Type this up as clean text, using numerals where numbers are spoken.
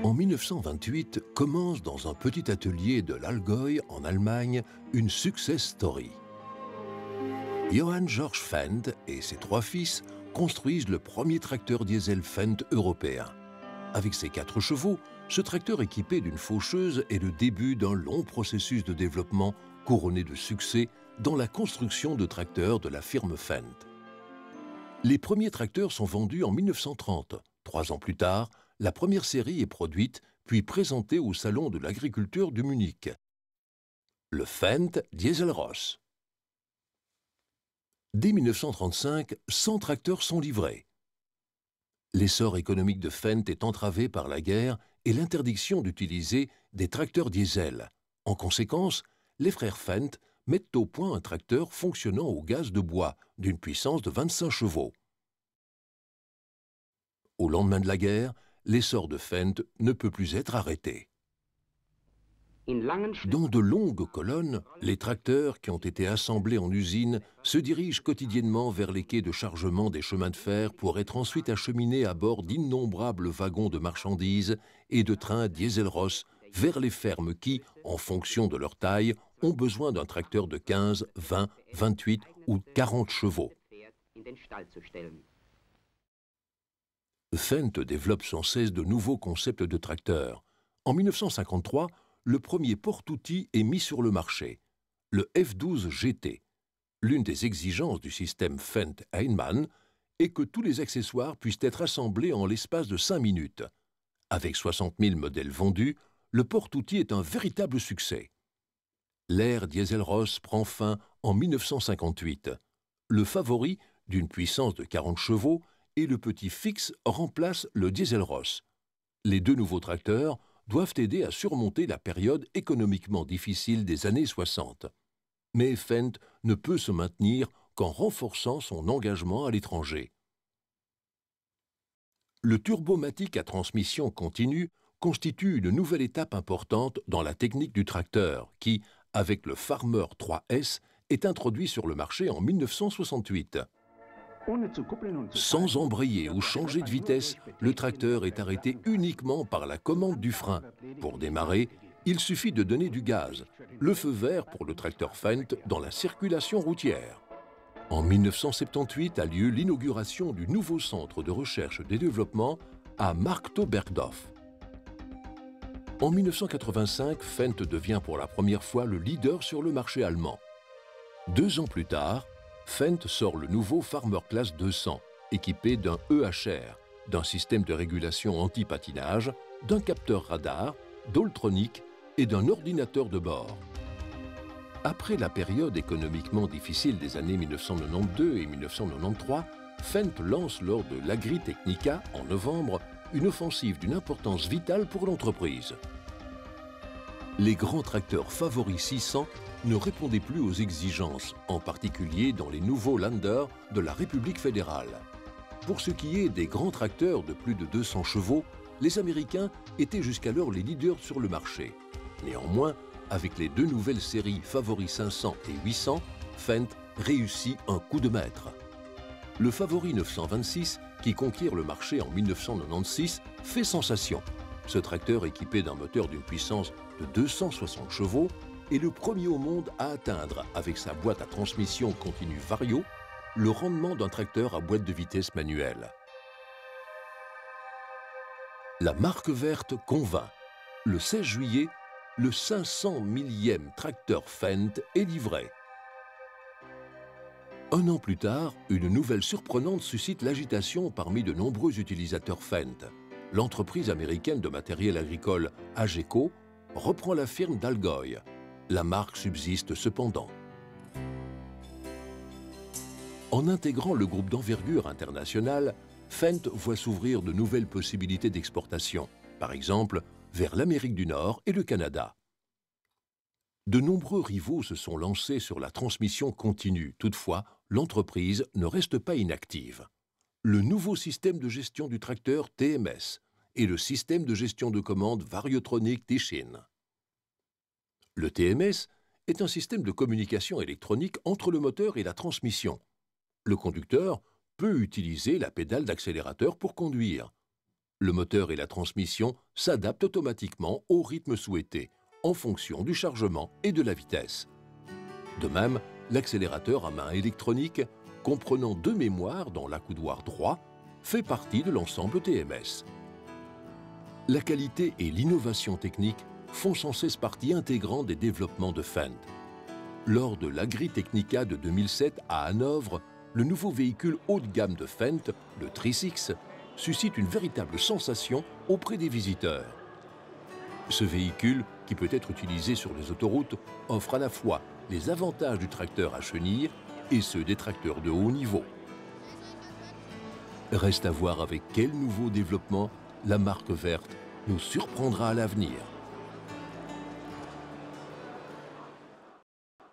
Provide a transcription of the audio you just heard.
En 1928, commence dans un petit atelier de l'Allgäu, en Allemagne, une success story. Johann Georg Fendt et ses 3 fils construisent le premier tracteur diesel Fendt européen. Avec ses 4 chevaux, ce tracteur équipé d'une faucheuse est le début d'un long processus de développement couronné de succès dans la construction de tracteurs de la firme Fendt. Les premiers tracteurs sont vendus en 1930. 3 ans plus tard, la première série est produite puis présentée au Salon de l'agriculture de Munich. Le Fendt Dieselross. Dès 1935, 100 tracteurs sont livrés. L'essor économique de Fendt est entravé par la guerre et l'interdiction d'utiliser des tracteurs diesel. En conséquence, les frères Fendt mettent au point un tracteur fonctionnant au gaz de bois d'une puissance de 25 chevaux. Au lendemain de la guerre, l'essor de Fendt ne peut plus être arrêté. Dans de longues colonnes, les tracteurs qui ont été assemblés en usine se dirigent quotidiennement vers les quais de chargement des chemins de fer pour être ensuite acheminés à bord d'innombrables wagons de marchandises et de trains Dieselross vers les fermes qui, en fonction de leur taille, ont besoin d'un tracteur de 15, 20, 28 ou 40 chevaux. Fendt développe sans cesse de nouveaux concepts de tracteurs. En 1953, le premier porte-outils est mis sur le marché, le F12 GT. L'une des exigences du système Fendt-Heinemann est que tous les accessoires puissent être assemblés en l'espace de 5 minutes. Avec 60 000 modèles vendus, le porte-outils est un véritable succès. L'ère Dieselross prend fin en 1958. Le favori, d'une puissance de 40 chevaux, et le petit Fix remplace le Dieselross. Les 2 nouveaux tracteurs doivent aider à surmonter la période économiquement difficile des années 60. Mais Fendt ne peut se maintenir qu'en renforçant son engagement à l'étranger. Le turbomatique à transmission continue constitue une nouvelle étape importante dans la technique du tracteur qui, avec le Farmer 3S, est introduit sur le marché en 1968. Sans embrayer ou changer de vitesse, le tracteur est arrêté uniquement par la commande du frein. Pour démarrer, il suffit de donner du gaz, le feu vert pour le tracteur Fendt dans la circulation routière. En 1978 a lieu l'inauguration du nouveau centre de recherche et développement à Marktoberdorf. En 1985, Fendt devient pour la première fois le leader sur le marché allemand. 2 ans plus tard, Fendt sort le nouveau Farmer Class 200, équipé d'un EHR, d'un système de régulation anti-patinage, d'un capteur radar, d'Oltronic et d'un ordinateur de bord. Après la période économiquement difficile des années 1992 et 1993, Fendt lance lors de l'Agritechnica, en novembre, une offensive d'une importance vitale pour l'entreprise. Les grands tracteurs Favoris 600 ne répondaient plus aux exigences, en particulier dans les nouveaux Lander de la République fédérale. Pour ce qui est des grands tracteurs de plus de 200 chevaux, les Américains étaient jusqu'alors les leaders sur le marché. Néanmoins, avec les 2 nouvelles séries Favoris 500 et 800, Fendt réussit un coup de maître. Le Favori 926, qui conquiert le marché en 1996, fait sensation. Ce tracteur équipé d'un moteur d'une puissance de 260 chevaux est le premier au monde à atteindre, avec sa boîte à transmission continue Vario, le rendement d'un tracteur à boîte de vitesse manuelle. La marque verte convainc. Le 16 juillet, le 500 millième tracteur Fendt est livré. 1 an plus tard, une nouvelle surprenante suscite l'agitation parmi de nombreux utilisateurs Fendt. L'entreprise américaine de matériel agricole AGECO reprend la firme d'Allgäu. La marque subsiste cependant. En intégrant le groupe d'envergure international, Fendt voit s'ouvrir de nouvelles possibilités d'exportation, par exemple vers l'Amérique du Nord et le Canada. De nombreux rivaux se sont lancés sur la transmission continue. Toutefois, l'entreprise ne reste pas inactive. Le nouveau système de gestion du tracteur TMS et le système de gestion de commande Variotronic Techin. Le TMS est un système de communication électronique entre le moteur et la transmission. Le conducteur peut utiliser la pédale d'accélérateur pour conduire. Le moteur et la transmission s'adaptent automatiquement au rythme souhaité, en fonction du chargement et de la vitesse. De même, l'accélérateur à main électronique, comprenant 2 mémoires dans l'accoudoir droit, fait partie de l'ensemble TMS. La qualité et l'innovation technique font sans cesse partie intégrante des développements de Fendt. Lors de l'Agritechnica de 2007 à Hanovre, le nouveau véhicule haut de gamme de Fendt, le Trisix, suscite une véritable sensation auprès des visiteurs. Ce véhicule, qui peut être utilisé sur les autoroutes, offre à la fois les avantages du tracteur à chenilles et ceux des tracteurs de haut niveau. Reste à voir avec quel nouveau développement la marque verte nous surprendra à l'avenir.